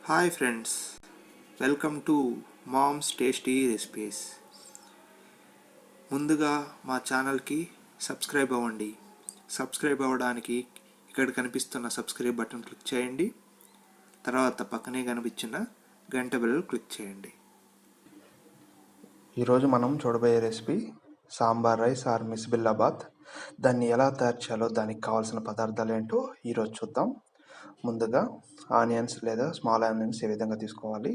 Hi friends, welcome to moms tasty recipes. ముందుగా మా ఛానల్కి సబ్స్క్రైబ్ అవ్వండి. సబ్స్క్రైబ్ అవ్వడానికి ఇక్కడ కనిపిస్తున్న సబ్స్క్రైబ్ బటన్ క్లిక్ చేయండి. తర్వాత పక్కనే కనిపించిన గంట బెల్ క్లిక్ చేయండి. ఈరోజు మనం చూడబోయే రెసిపీ సాంబార్ రైస్ ఆర్ బిసిబెల్లాబాత్. దాన్ని ఎలా తయారు చేయాలో, దానికి కావాల్సిన పదార్థాలు ఏంటో ఈరోజు చూద్దాం. ముందుగా ఆనియన్స్ లేదా స్మాల్ ఆనియన్స్ ఏ విధంగా తీసుకోవాలి,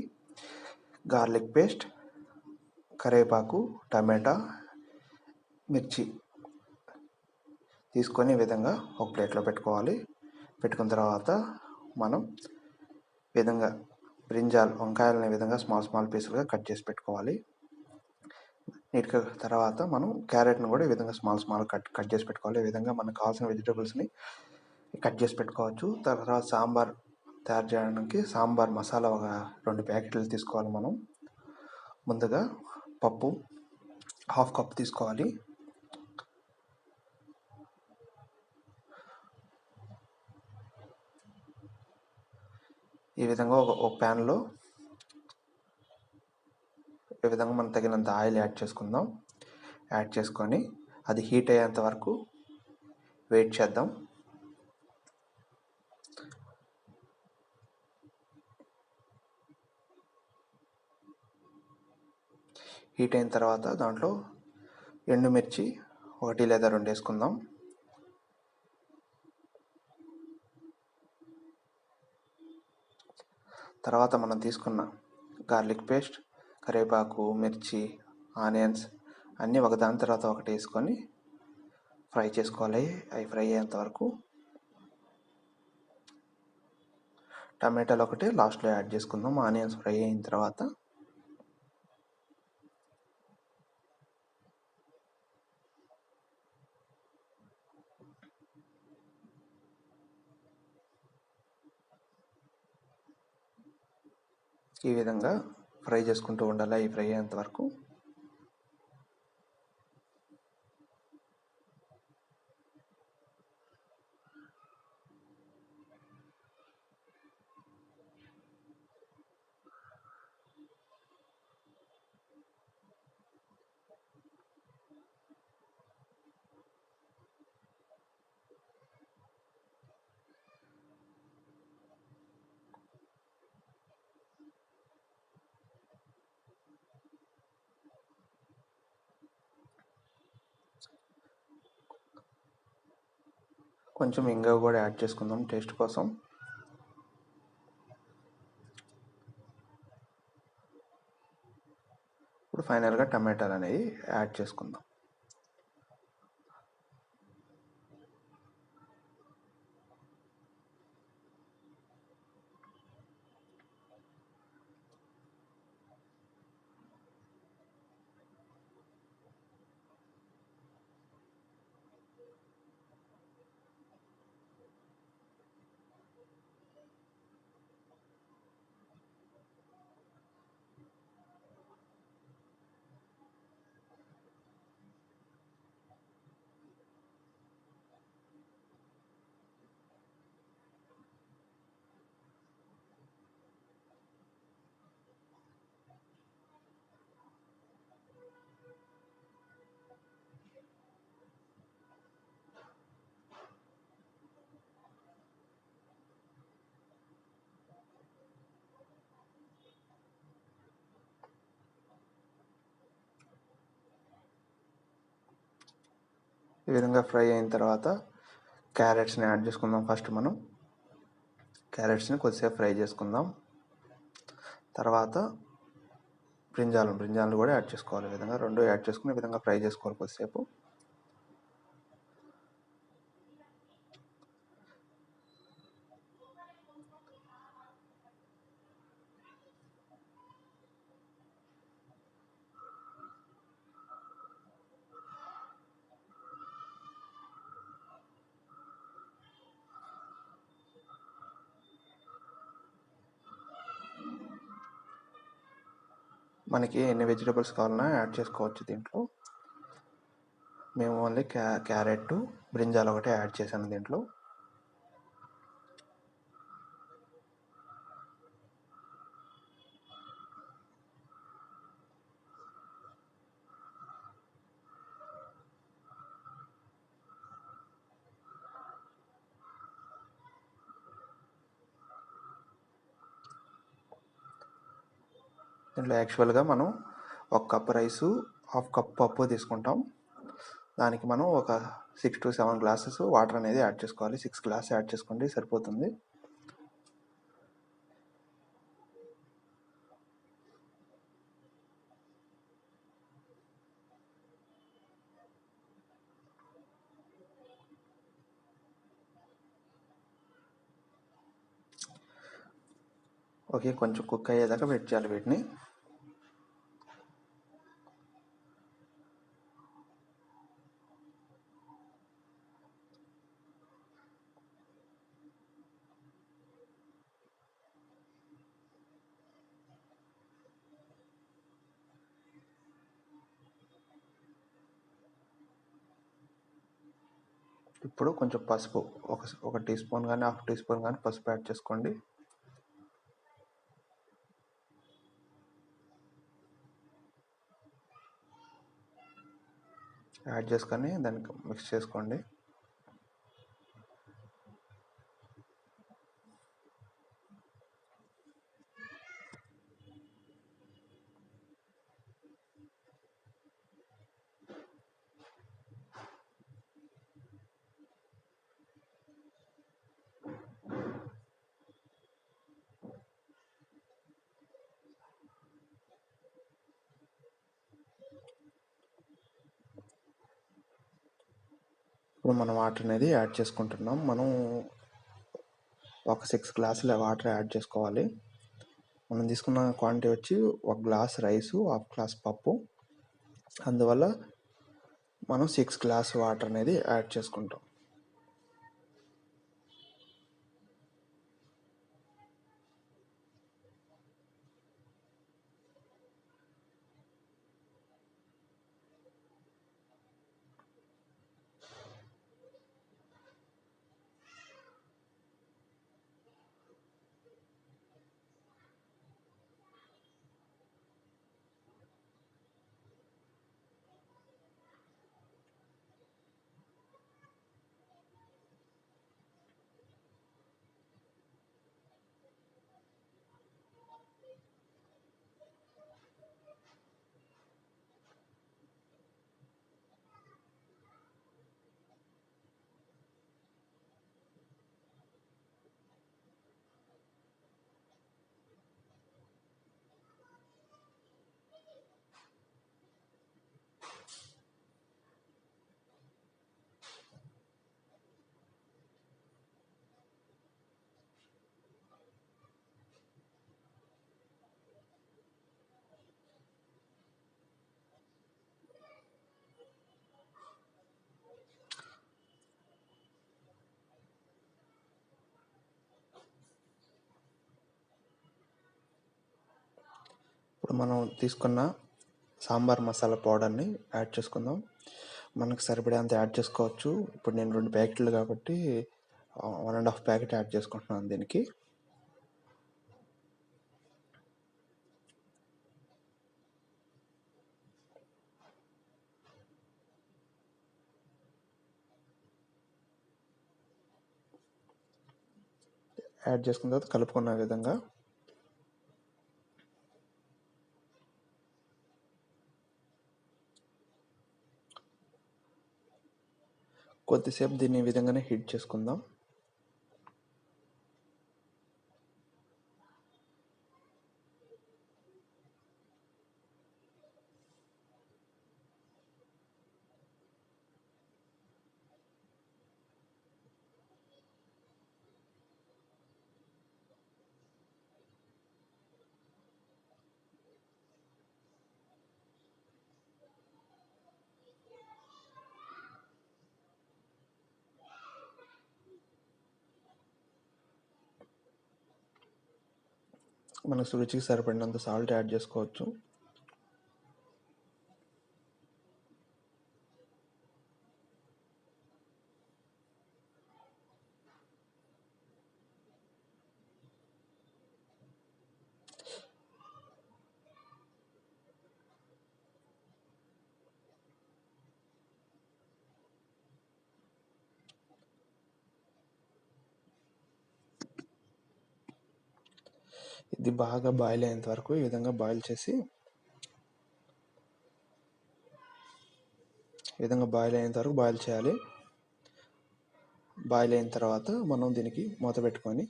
గార్లిక్ పేస్ట్, కరివేపాకు, టమాటా, మిర్చి తీసుకొని ఈ విధంగా ఒక ప్లేట్లో పెట్టుకోవాలి. పెట్టుకున్న తర్వాత మనం విధంగా బ్రింజాల్ వంకాయలని విధంగా స్మాల్ పీసులుగా కట్ చేసి పెట్టుకోవాలి. నీట్గా తర్వాత మనం క్యారెట్ని కూడా ఈ విధంగా స్మాల్ కట్ చేసి పెట్టుకోవాలి. ఈ విధంగా మనకు కావాల్సిన వెజిటేబుల్స్ని కట్ చేసి పెట్టుకోవచ్చు. తర్వాత సాంబార్ తయారు చేయడానికి సాంబార్ మసాలా ఒక 2 ప్యాకెట్లు తీసుకోవాలి. మనం ముందుగా పప్పు 1/2 కప్ తీసుకోవాలి. ఈ విధంగా ఒక ప్యాన్లో ఈ విధంగా మనం తగినంత ఆయిల్ యాడ్ చేసుకుందాం. యాడ్ చేసుకొని అది హీట్ అయ్యేంత వరకు వెయిట్ చేద్దాం. హీట్ అయిన తర్వాత దాంట్లో ఎండుమిర్చి 1 లేదా 2 వేసుకుందాం. తర్వాత మనం తీసుకున్న గార్లిక్ పేస్ట్, కరివేపాకు, మిర్చి, ఆనియన్స్ అన్నీ ఒకదాని తర్వాత ఒకటి వేసుకొని ఫ్రై చేసుకోవాలి. అవి ఫ్రై అయ్యేంత వరకు. టమాటాలు ఒకటి లాస్ట్లో యాడ్ చేసుకుందాం. ఆనియన్స్ ఫ్రై అయిన తర్వాత ఈ విధంగా ఫ్రై చేసుకుంటూ ఉండాలి. అవి ఫ్రై అయ్యేంత వరకు. కొంచెం ఇంగువ కూడా యాడ్ చేసుకుందాం టేస్ట్ కోసం. ఇప్పుడు ఫైనల్గా టమాటాలు అనేవి యాడ్ చేసుకుందాం. ఈ విధంగా ఫ్రై అయిన తర్వాత క్యారెట్స్ని యాడ్ చేసుకుందాం. ఫస్ట్ మనం క్యారెట్స్ని కొద్దిసేపు ఫ్రై చేసుకుందాం. తర్వాత బ్రింజాలను కూడా యాడ్ చేసుకోవాలి. ఈ విధంగా 2 యాడ్ చేసుకుని ఈ విధంగా ఫ్రై చేసుకోవాలి కొద్దిసేపు. మనకి ఎన్ని వెజిటేబుల్స్ కావాలన్నా యాడ్ చేసుకోవచ్చు దీంట్లో. మేము ఓన్లీ క్యారెట్, బ్రింజాల్ ఒకటే యాడ్ చేశాను దీంట్లో. దీంట్లో యాక్చువల్గా మనం 1 కప్ రైసు, హాఫ్ కప్ పప్పు తీసుకుంటాం. దానికి మనం ఒక 6 to 7 గ్లాసెస్ వాటర్ అనేది యాడ్ చేసుకోవాలి. 6 గ్లాస్ యాడ్ చేసుకోండి, సరిపోతుంది. ఓకే, కొంచెం కుక్ అయ్యేదాకా వెయిట్ చేయాలి వీటిని. ఇప్పుడు కొంచెం పసుపు, ఒక టీ స్పూన్ కానీ హాఫ్ టీ స్పూన్ కానీ పసుపు యాడ్ చేసుకోండి. యాడ్ చేసుకొని దానికి మిక్స్ చేసుకోండి. ఇప్పుడు మనం వాటర్ అనేది యాడ్ చేసుకుంటున్నాం. మనం ఒక 6 గ్లాసుల వాటర్ యాడ్ చేసుకోవాలి. మనం తీసుకున్న క్వాంటిటీ వచ్చి 1 గ్లాస్ రైసు, హాఫ్ గ్లాస్ పప్పు. అందువల్ల మనం 6 గ్లాస్ వాటర్ అనేది యాడ్ చేసుకుంటాం. ఇప్పుడు మనం తీసుకున్న సాంబార్ మసాలా పౌడర్ని యాడ్ చేసుకుందాం. మనకు సరిపడేంత యాడ్ చేసుకోవచ్చు. ఇప్పుడు నేను 2 ప్యాకెట్లు కాబట్టి 1.5 ప్యాకెట్ యాడ్ చేసుకుంటున్నాను దీనికి. యాడ్ చేసుకున్న తర్వాత కలుపుకున్న విధంగా కొద్దిసేపు దీన్ని ఈ విధంగానే హీట్ చేసుకుందాం. మనకు రుచికి సరిపడినంత సాల్ట్ యాడ్ చేసుకోవచ్చు. ఇది బాగా బాయిల్ అయ్యేంత వరకు ఈ విధంగా బాయిల్ చేసి, ఈ విధంగా బాయిల్ అయ్యేంత వరకు బాయిల్ చేయాలి. బాయిల్ అయిన తర్వాత మనం దీనికి మూత పెట్టుకొని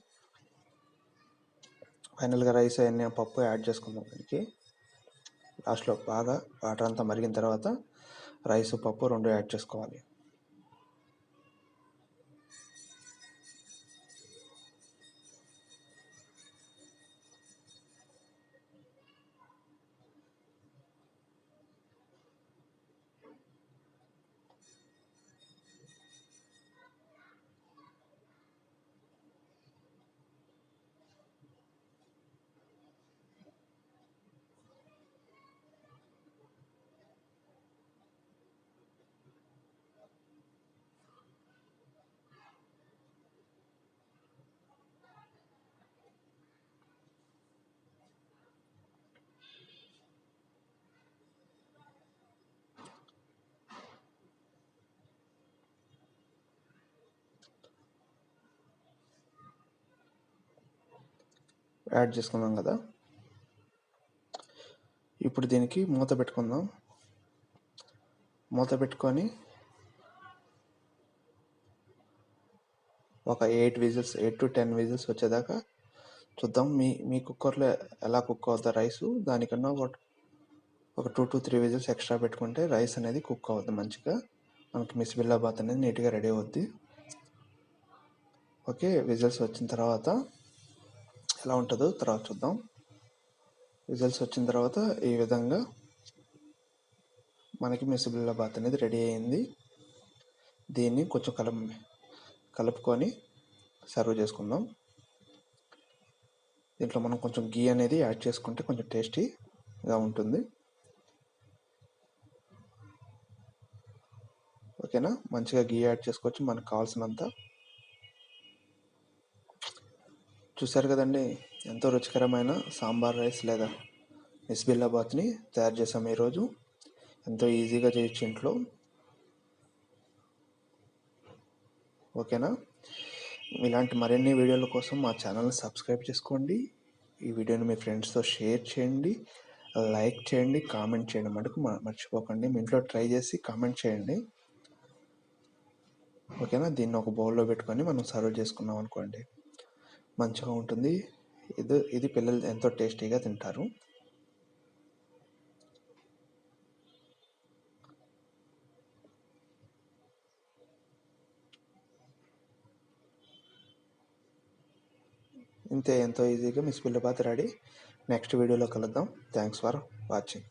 ఫైనల్గా రైస్ అవన్నీ పప్పు యాడ్ చేసుకుందాం. దీనికి లాస్ట్లో బాగా వాటర్ అంతా మరిగిన తర్వాత రైస్ పప్పు రెండు యాడ్ చేసుకోవాలి. యాడ్ చేసుకున్నాం కదా, ఇప్పుడు దీనికి మూత పెట్టుకుందాం. మూత పెట్టుకొని ఒక 8 to 10 విజిల్స్ వచ్చేదాకా చూద్దాం. మీ కుక్కర్లో ఎలా కుక్ అవుతుంది రైసు, దానికన్నా ఒక 2 to 3 విజిల్స్ ఎక్స్ట్రా పెట్టుకుంటే రైస్ అనేది కుక్ అవుతుంది మంచిగా. మనకి బిసిబెల్లాబాత్ అనేది నీట్గా రెడీ అవుద్ది. ఓకే, విజిల్స్ వచ్చిన తర్వాత ఎలా ఉంటుందో తర్వాత చూద్దాం. విజిల్స్ వచ్చిన తర్వాత ఈ విధంగా మనకి బిసిబెల్లాబాత్ అనేది రెడీ అయింది. దీన్ని కొంచెం కలుపుకొని సర్వ్ చేసుకుందాం. దీంట్లో మనం కొంచెం గీ అనేది యాడ్ చేసుకుంటే కొంచెం టేస్టీగా ఉంటుంది. ఓకేనా, మంచిగా గీ యాడ్ చేసుకోవచ్చు మనకు కావాల్సినంత. చూసారు కదండి, ఎంతో రుచికరమైన సాంబార్ రైస్ లేదా బిసిబెల్లాబాత్ని తయారు చేసాము ఈరోజు. ఎంతో ఈజీగా చేయొచ్చు ఇంట్లో. ఓకేనా, ఇలాంటి మరిన్ని వీడియోల కోసం మా ఛానల్ని సబ్స్క్రైబ్ చేసుకోండి. ఈ వీడియోని మీ ఫ్రెండ్స్తో షేర్ చేయండి, లైక్ చేయండి, కామెంట్ చేయడం మటుకు మర్చిపోకండి. మీ ఇంట్లో ట్రై చేసి కామెంట్ చేయండి. ఓకేనా, దీన్ని ఒక బౌల్లో పెట్టుకొని మనం సర్వ్ చేసుకున్నాం అనుకోండి, మంచిగా ఉంటుంది. ఇది పిల్లలు ఎంతో టేస్టీగా తింటారు. ఇంతే, ఎంతో ఈజీగా బిసిబెల్లాబాత్ రెడీ. నెక్స్ట్ వీడియోలో కలుద్దాం. Thanks for watching.